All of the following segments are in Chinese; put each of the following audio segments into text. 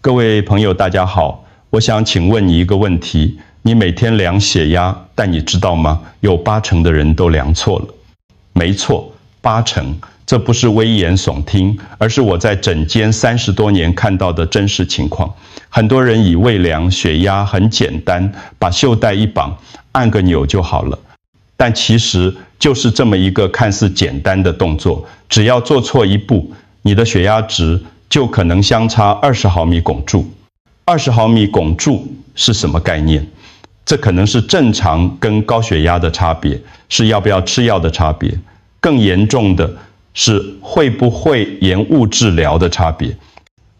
各位朋友，大家好，我想请问你一个问题：你每天量血压，但你知道吗？有80%的人都量错了。没错，80%，这不是危言耸听，而是我在诊间30多年看到的真实情况。很多人以为量血压很简单，把袖带一绑，按个钮就好了。但其实就是这么一个看似简单的动作，只要做错一步，你的血压值就可能相差20毫米汞柱。20毫米汞柱是什么概念？这可能是正常跟高血压的差别，是要不要吃药的差别，更严重的是会不会延误治疗的差别。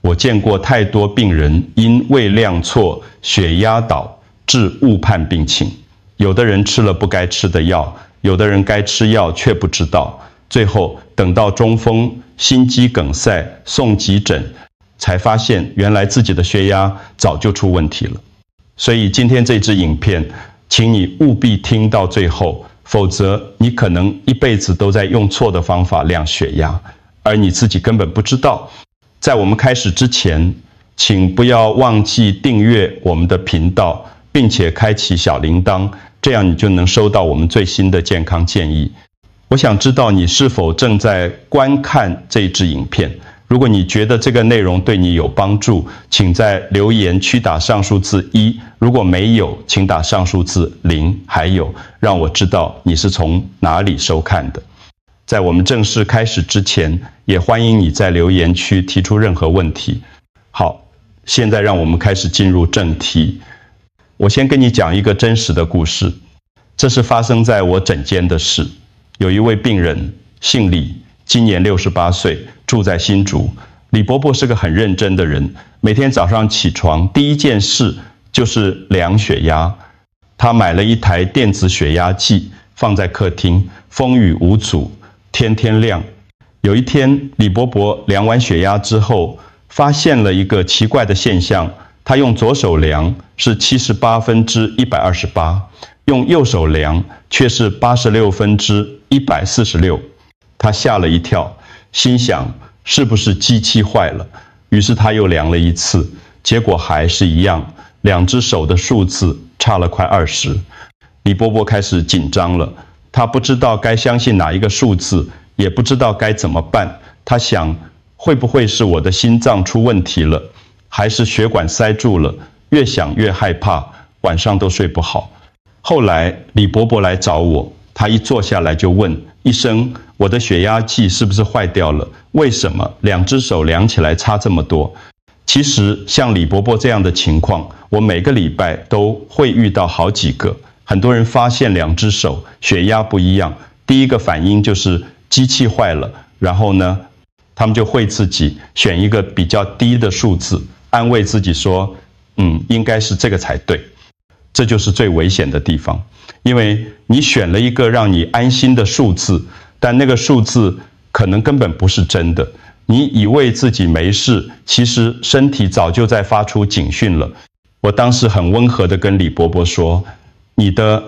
我见过太多病人因为量错、血压倒致误判病情，有的人吃了不该吃的药，有的人该吃药却不知道，最后等到中风、心肌梗塞送急诊，才发现原来自己的血压早就出问题了。所以今天这支影片，请你务必听到最后，否则你可能一辈子都在用错的方法量血压，而你自己根本不知道。在我们开始之前，请不要忘记订阅我们的频道，并且开启小铃铛，这样你就能收到我们最新的健康建议。我想知道你是否正在观看这支影片。如果你觉得这个内容对你有帮助，请在留言区打上数字1，如果没有，请打上数字0，还有让我知道你是从哪里收看的。在我们正式开始之前，也欢迎你在留言区提出任何问题。好，现在让我们开始进入正题。我先跟你讲一个真实的故事，这是发生在我诊间的事。有一位病人姓李，今年68岁，住在新竹。李伯伯是个很认真的人，每天早上起床第一件事就是量血压。他买了一台电子血压计，放在客厅，风雨无阻，天天亮。有一天，李伯伯量完血压之后，发现了一个奇怪的现象，他用左手量是78/128，用右手量却是86/146。他吓了一跳，心想是不是机器坏了？于是他又量了一次，结果还是一样，2只手的数字差了快20。李伯伯开始紧张了，他不知道该相信哪一个数字，也不知道该怎么办。他想，会不会是我的心脏出问题了，还是血管塞住了？越想越害怕，晚上都睡不好。后来李伯伯来找我，他一坐下来就问医生，我的血压计是不是坏掉了？为什么2只手量起来差这么多？其实像李伯伯这样的情况，我每个礼拜都会遇到好几个。很多人发现2只手血压不一样，第一个反应就是机器坏了，然后呢，他们就会自己选一个比较低的数字，安慰自己说，应该是这个才对。这就是最危险的地方，因为你选了一个让你安心的数字，但那个数字可能根本不是真的。你以为自己没事，其实身体早就在发出警讯了。我当时很温和地跟李伯伯说，你的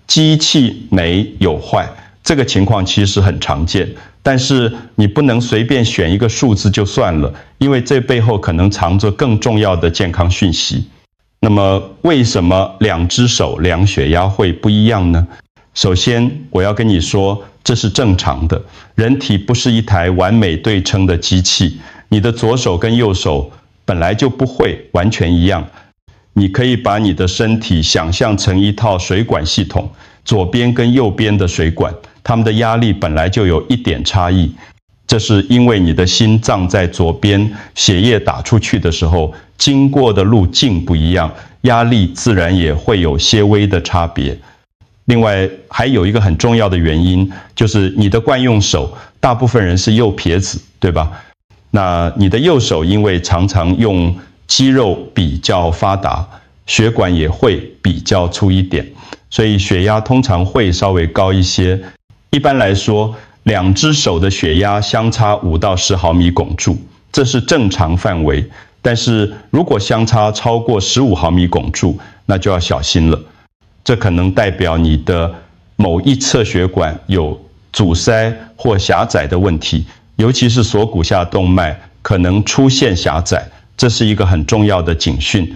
机器没有坏，这个情况其实很常见，但是你不能随便选一个数字就算了，因为这背后可能藏着更重要的健康讯息。那么为什么2只手量血压会不一样呢？首先我要跟你说，这是正常的，人体不是一台完美对称的机器，你的左手跟右手本来就不会完全一样。你可以把你的身体想象成一套水管系统，左边跟右边的水管，它们的压力本来就有一点差异。这是因为你的心脏在左边，血液打出去的时候，经过的路径不一样，压力自然也会有些微的差别。另外还有一个很重要的原因，就是你的惯用手，大部分人是右撇子，对吧？那你的右手因为常常用肌肉比较发达，血管也会比较粗一点，所以血压通常会稍微高一些。一般来说，2只手的血压相差5到10毫米汞柱，这是正常范围。但是如果相差超过15毫米汞柱，那就要小心了。这可能代表你的某一侧血管有阻塞或狭窄的问题，尤其是锁骨下动脉可能出现狭窄，这是一个很重要的警讯。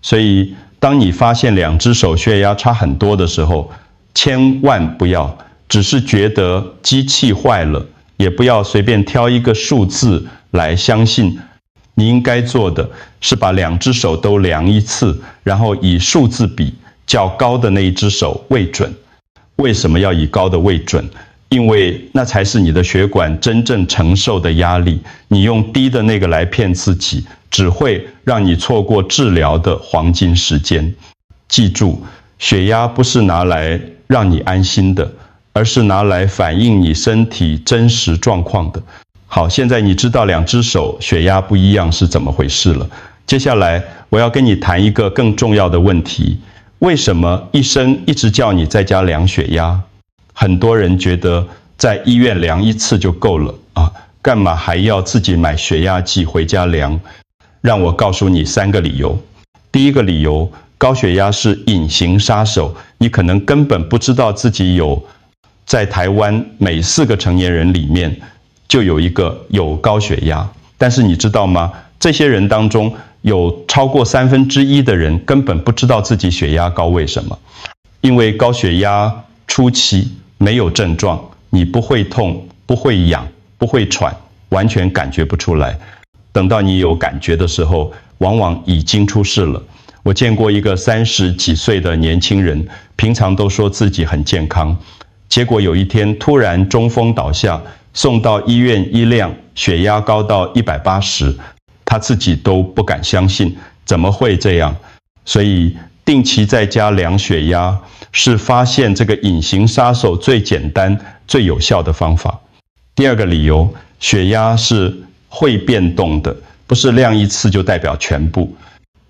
所以，当你发现两只手血压差很多的时候，千万不要只是觉得机器坏了，也不要随便挑一个数字来相信。你应该做的是把两只手都量一次，然后以数字比较高的那一只手为准。为什么要以高的为准？因为那才是你的血管真正承受的压力。你用低的那个来骗自己，只会让你错过治疗的黄金时间。记住，血压不是拿来让你安心的，而是拿来反映你身体真实状况的。好，现在你知道两只手血压不一样是怎么回事了。接下来我要跟你谈一个更重要的问题：为什么医生一直叫你在家量血压？很多人觉得在医院量一次就够了啊，干嘛还要自己买血压计回家量？让我告诉你3个理由。第一个理由，高血压是隐形杀手，你可能根本不知道自己有，在台湾每4个成年人里面就有一个有高血压。但是你知道吗？这些人当中有超过1/3的人根本不知道自己血压高。为什么？因为高血压初期没有症状，你不会痛，不会痒，不会喘，完全感觉不出来。等到你有感觉的时候，往往已经出事了。我见过一个30几岁的年轻人，平常都说自己很健康，结果有一天突然中风倒下，送到医院一量，血压高到180，他自己都不敢相信，怎么会这样？所以定期在家量血压是发现这个隐形杀手最简单、最有效的方法。第二个理由，血压是会变动的，不是量一次就代表全部。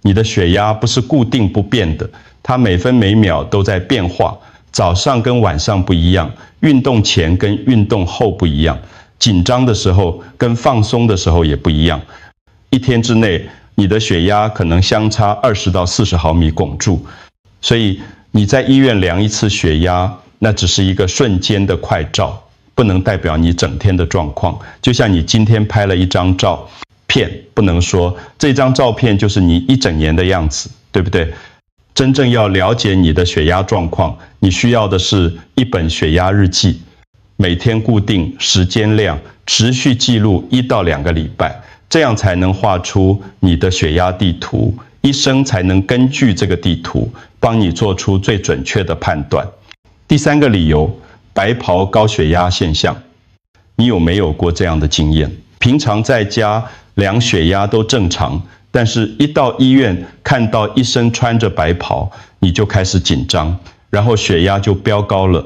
你的血压不是固定不变的，它每分每秒都在变化，早上跟晚上不一样，运动前跟运动后不一样，紧张的时候跟放松的时候也不一样。一天之内，你的血压可能相差20到40毫米汞柱，所以你在医院量一次血压，那只是一个瞬间的快照，不能代表你整天的状况。就像你今天拍了一张照片，不能说这张照片就是你一整年的样子，对不对？真正要了解你的血压状况，你需要的是一本血压日记，每天固定时间量，持续记录1到2个礼拜，这样才能画出你的血压地图，医生才能根据这个地图帮你做出最准确的判断。第3个理由，白袍高血压现象。你有没有过这样的经验？平常在家量血压都正常，但是一到医院看到医生穿着白袍，你就开始紧张，然后血压就飙高了。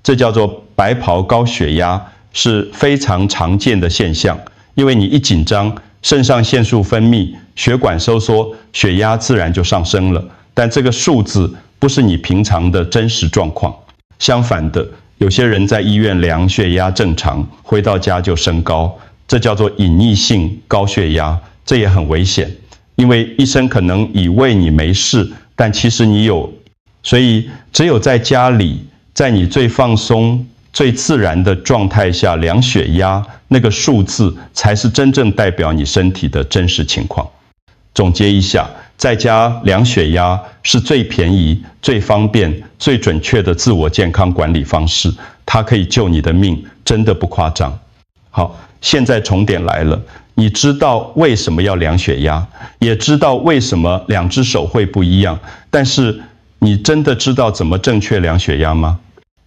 这叫做白袍高血压，是非常常见的现象。因为你一紧张，肾上腺素分泌，血管收缩，血压自然就上升了。但这个数字不是你平常的真实状况。相反的，有些人在医院量血压正常，回到家就升高，这叫做隐匿性高血压，这也很危险。因为医生可能以为你没事，但其实你有。所以只有在家里，在你最放松、最自然的状态下量血压，那个数字才是真正代表你身体的真实情况。总结一下，在家量血压是最便宜、最方便、最准确的自我健康管理方式，它可以救你的命，真的不夸张。好，现在重点来了，你知道为什么要量血压，也知道为什么2只手会不一样，但是你真的知道怎么正确量血压吗？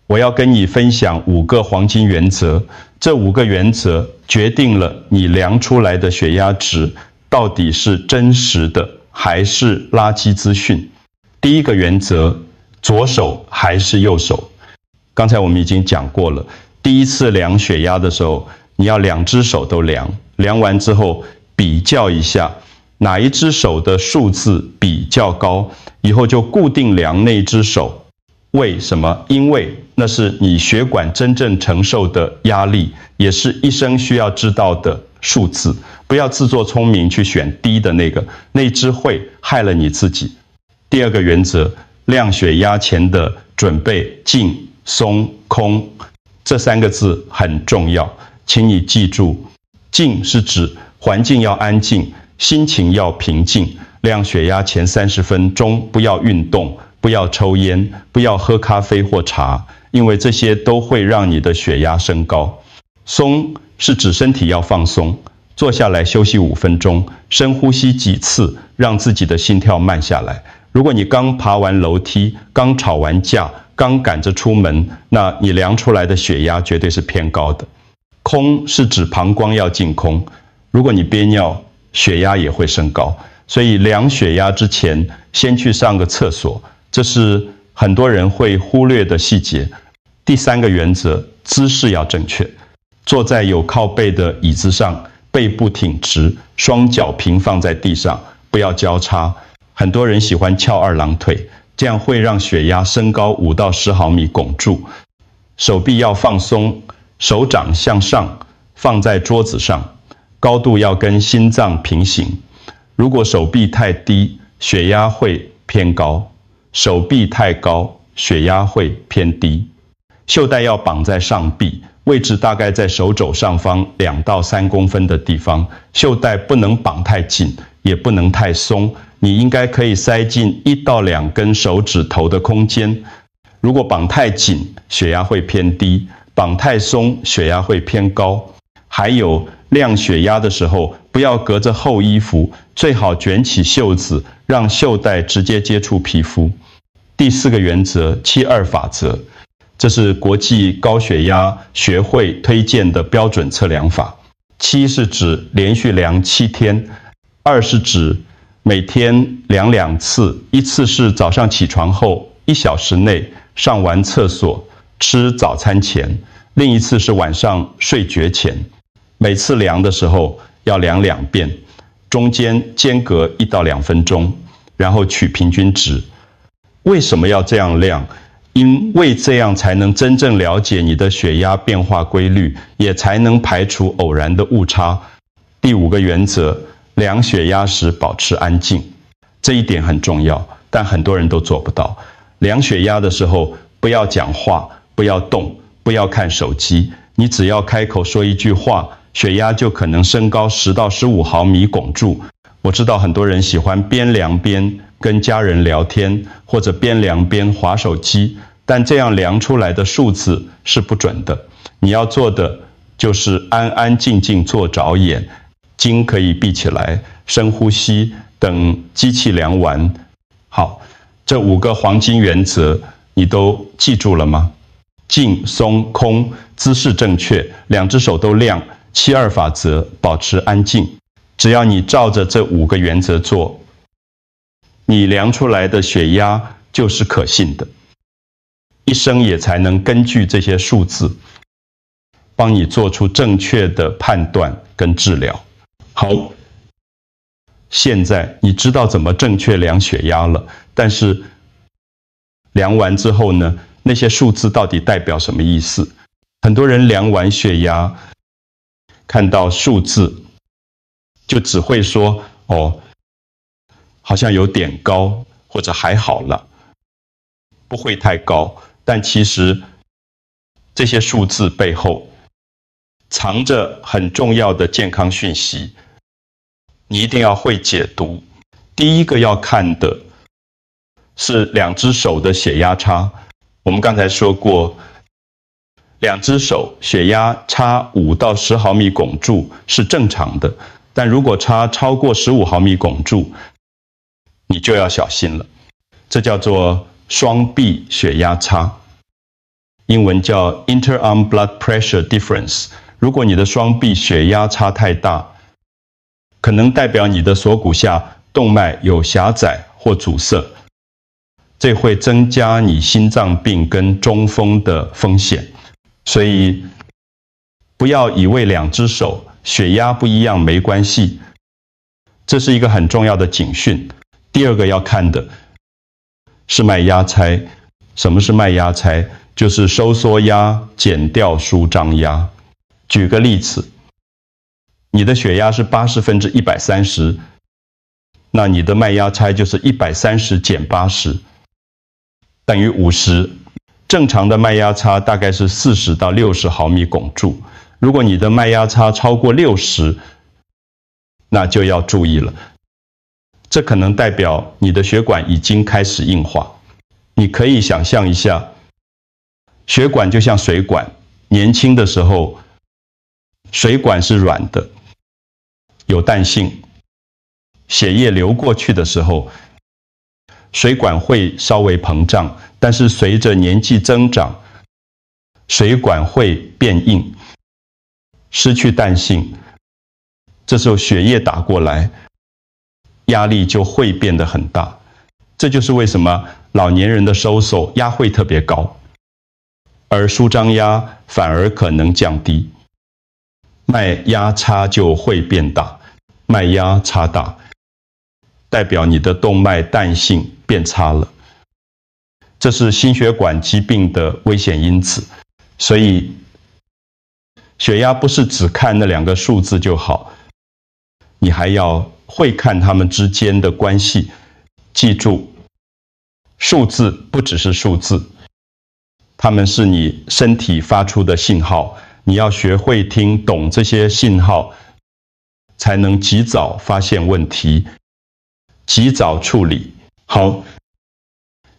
我要跟你分享5个黄金原则，这5个原则决定了你量出来的血压值到底是真实的还是垃圾资讯。第一个原则，左手还是右手？刚才我们已经讲过了，第一次量血压的时候，你要2只手都量，量完之后比较一下哪一只手的数字比较高，以后就固定量那只手。为什么？因为那是你血管真正承受的压力，也是医生需要知道的数字。不要自作聪明去选低的那只会害了你自己。第2个原则，量血压前的准备静、松、空，这3个字很重要，请你记住。静是指环境要安静，心情要平静，量血压前30分钟不要运动，不要抽烟，不要喝咖啡或茶，因为这些都会让你的血压升高。松是指身体要放松，坐下来休息5分钟，深呼吸几次，让自己的心跳慢下来。如果你刚爬完楼梯，刚吵完架，刚赶着出门，那你量出来的血压绝对是偏高的。空是指膀胱要净空，如果你憋尿，血压也会升高。所以量血压之前，先去上个厕所，这是很多人会忽略的细节。第3个原则，姿势要正确。坐在有靠背的椅子上，背部挺直，双脚平放在地上，不要交叉。很多人喜欢翘2郎腿，这样会让血压升高5到10毫米汞柱。手臂要放松，手掌向上，放在桌子上，高度要跟心脏平行。如果手臂太低，血压会偏高；手臂太高，血压会偏低。袖带要绑在上臂，位置大概在手肘上方2到3公分的地方。袖带不能绑太紧，也不能太松，你应该可以塞进1到2根手指头的空间。如果绑太紧，血压会偏低；绑太松，血压会偏高。还有量血压的时候，不要隔着厚衣服，最好卷起袖子，让袖带直接接触皮肤。第4个原则，7-2法则，这是国际高血压学会推荐的标准测量法。7是指连续量7天，2是指每天量2次，一次是早上起床后1小时内，上完厕所，吃早餐前，另一次是晚上睡觉前。每次量的时候要量2遍，中间间隔1到2分钟，然后取平均值。为什么要这样量？因为这样才能真正了解你的血压变化规律，也才能排除偶然的误差。第5个原则，量血压时保持安静，这一点很重要，但很多人都做不到。量血压的时候，不要讲话，不要动，不要看手机，你只要开口说一句话，血压就可能升高10到15毫米汞柱。我知道很多人喜欢边量边跟家人聊天，或者边量边滑手机，但这样量出来的数字是不准的。你要做的就是安安静静坐着眼，睛可以闭起来，深呼吸，等机器量完。好，这5个黄金原则你都记住了吗？静、松、空，姿势正确，2只手都亮，7-2法则，保持安静。只要你照着这5个原则做，你量出来的血压就是可信的。医生也才能根据这些数字，帮你做出正确的判断跟治疗。好，现在你知道怎么正确量血压了，但是量完之后呢，那些数字到底代表什么意思？很多人量完血压，看到数字，就只会说，哦，好像有点高，或者还好了，不会太高。但其实这些数字背后藏着很重要的健康讯息，你一定要会解读。第一个要看的是2只手的血压差。我们刚才说过，2只手血压差5到10毫米汞柱是正常的，但如果差超过15毫米汞柱，你就要小心了。这叫做双臂血压差，英文叫 Interarm Blood Pressure Difference。如果你的双臂血压差太大，可能代表你的锁骨下动脉有狭窄或阻塞，这会增加你心脏病跟中风的风险。所以不要以为2只手血压不一样没关系，这是一个很重要的警讯。第2个要看的是脉压差。什么是脉压差？就是收缩压减掉舒张压。举个例子，你的血压是80/130，那你的脉压差就是130减80，等于50。正常的脉压差大概是40到60毫米汞柱。如果你的脉压差超过60，那就要注意了。这可能代表你的血管已经开始硬化。你可以想象一下，血管就像水管，年轻的时候，水管是软的，有弹性，血液流过去的时候，水管会稍微膨胀，但是随着年纪增长，水管会变硬，失去弹性，这时候血液打过来，压力就会变得很大。这就是为什么老年人的收缩压会特别高，而舒张压反而可能降低，脉压差就会变大，脉压差大，代表你的动脉弹性变差了，这是心血管疾病的危险因子。所以血压不是只看那2个数字就好，你还要会看它们之间的关系。记住，数字不只是数字，它们是你身体发出的信号，你要学会听懂这些信号，才能及早发现问题，及早处理。好，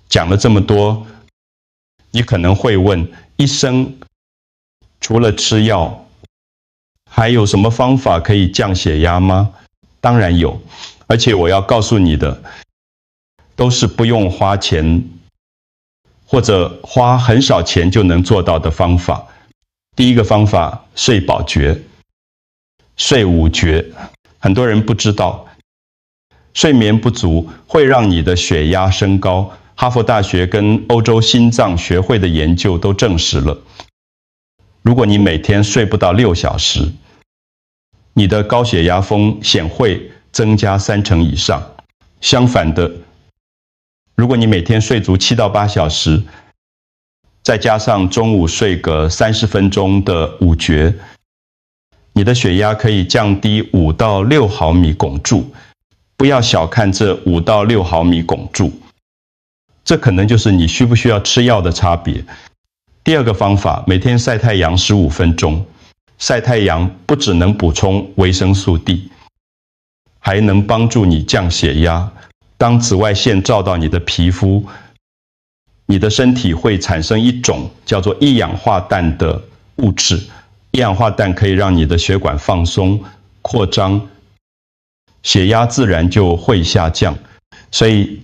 讲了这么多，你可能会问，医生除了吃药，还有什么方法可以降血压吗？当然有，而且我要告诉你的，都是不用花钱，或者花很少钱就能做到的方法。第一个方法，睡饱觉，睡午觉。很多人不知道，睡眠不足会让你的血压升高。哈佛大学跟欧洲心脏学会的研究都证实了，如果你每天睡不到6小时，你的高血压风险会增加30%以上。相反的，如果你每天睡足7到8小时，再加上中午睡个30分钟的午觉，你的血压可以降低5到6毫米汞柱。不要小看这5到6毫米汞柱，这可能就是你需不需要吃药的差别。第二个方法，每天晒太阳15分钟。晒太阳不只能补充维生素 D， 还能帮助你降血压。当紫外线照到你的皮肤，你的身体会产生一种叫做一氧化氮的物质。一氧化氮可以让你的血管放松、扩张，血压自然就会下降。所以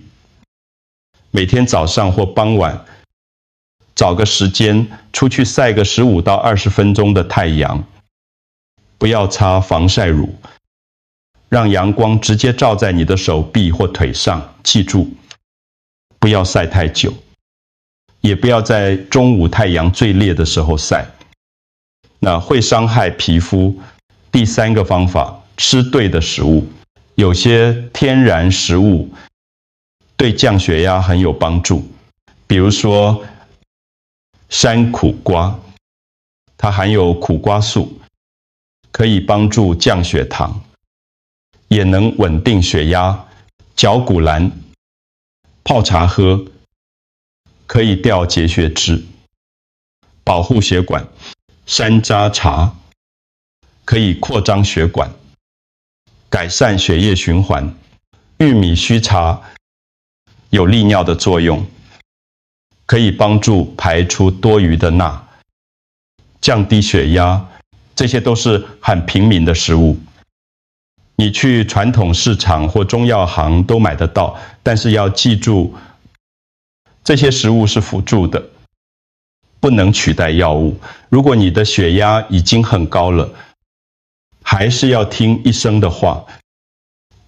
每天早上或傍晚找个时间出去晒个15到20分钟的太阳，不要擦防晒乳，让阳光直接照在你的手臂或腿上。记住，不要晒太久，也不要在中午太阳最烈的时候晒，那会伤害皮肤。第三个方法，吃对的食物。有些天然食物对降血压很有帮助，比如说山苦瓜，它含有苦瓜素，可以帮助降血糖，也能稳定血压。绞股蓝泡茶喝，可以调结血脂，保护血管。山楂茶可以扩张血管，改善血液循环。玉米须茶有利尿的作用，可以帮助排出多余的钠，降低血压。这些都是很平民的食物，你去传统市场或中药行都买得到，但是要记住，这些食物是辅助的，不能取代药物。如果你的血压已经很高了，还是要听医生的话，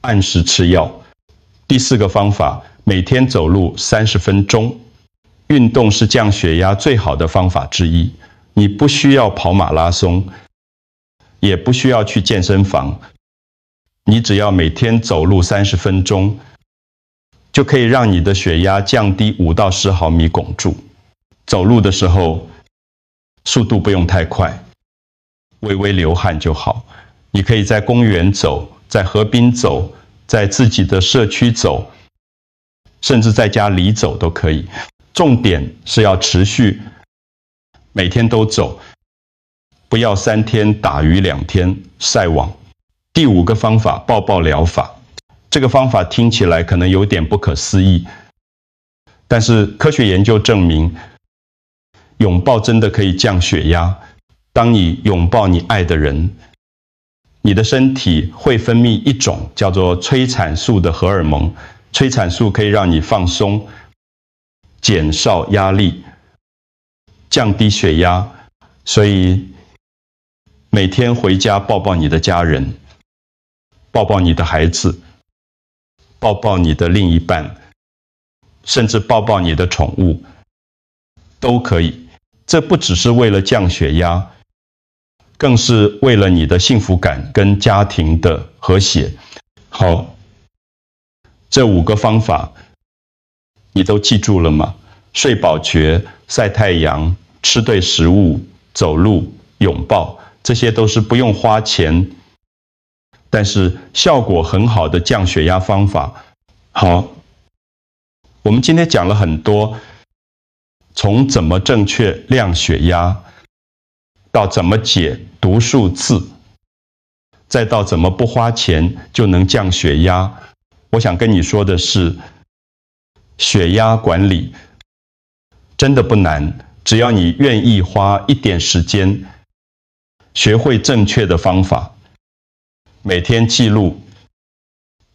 按时吃药。第四个方法，每天走路30分钟。运动是降血压最好的方法之一。你不需要跑马拉松，也不需要去健身房，你只要每天走路30分钟，就可以让你的血压降低5到10毫米汞柱。走路的时候，速度不用太快，微微流汗就好。你可以在公园走，在河滨走，在自己的社区走，甚至在家里走都可以。重点是要持续，每天都走，不要3天打鱼2天晒网。第5个方法，抱抱疗法。这个方法听起来可能有点不可思议，但是科学研究证明，拥抱真的可以降血压。当你拥抱你爱的人，你的身体会分泌一种叫做催产素的荷尔蒙，催产素可以让你放松，减少压力，降低血压。所以每天回家抱抱你的家人，抱抱你的孩子，抱抱你的另一半，甚至抱抱你的宠物，都可以。这不只是为了降血压，更是为了你的幸福感跟家庭的和谐。好，这5个方法你都记住了吗？睡饱觉、晒太阳、吃对食物、走路、拥抱，这些都是不用花钱，但是效果很好的降血压方法。好，我们今天讲了很多，从怎么正确量血压，到怎么解读数字，再到怎么不花钱就能降血压。我想跟你说的是，血压管理真的不难，只要你愿意花一点时间，学会正确的方法，每天记录，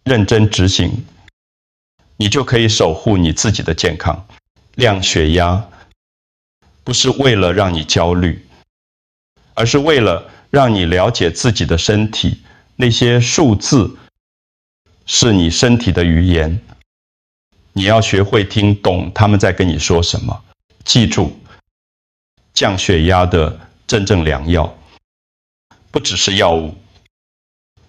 认真执行，你就可以守护你自己的健康。量血压不是为了让你焦虑，而是为了让你了解自己的身体。那些数字是你身体的语言，你要学会听懂他们在跟你说什么。记住，降血压的真正良药不只是药物，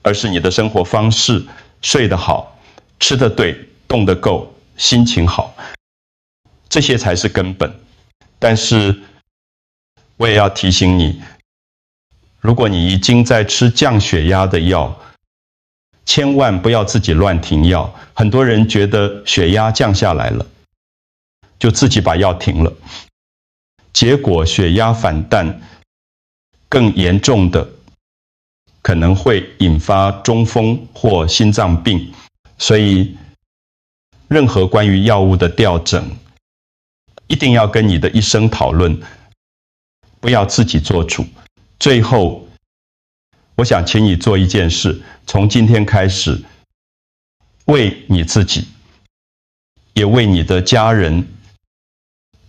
而是你的生活方式，睡得好，吃得对，动得够，心情好，这些才是根本。但是我也要提醒你，如果你已经在吃降血压的药，千万不要自己乱停药。很多人觉得血压降下来了，就自己把药停了，结果血压反弹，更严重的可能会引发中风或心脏病。所以任何关于药物的调整，一定要跟你的医生讨论，不要自己做主。最后，我想请你做一件事，从今天开始，为你自己，也为你的家人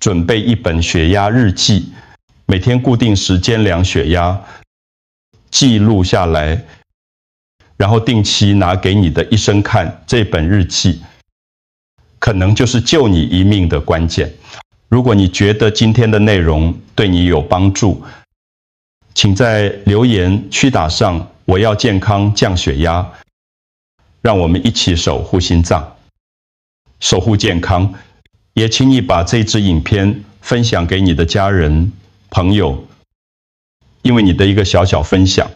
准备一本血压日记，每天固定时间量血压，记录下来，然后定期拿给你的医生看。这本日记可能就是救你一命的关键。如果你觉得今天的内容对你有帮助，请在留言区打上“我要健康降血压”，让我们一起守护心脏，守护健康。也请你把这支影片分享给你的家人、朋友，因为你的一个小小分享，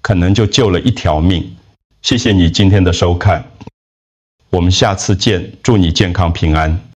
可能就救了一条命。谢谢你今天的收看，我们下次见，祝你健康平安。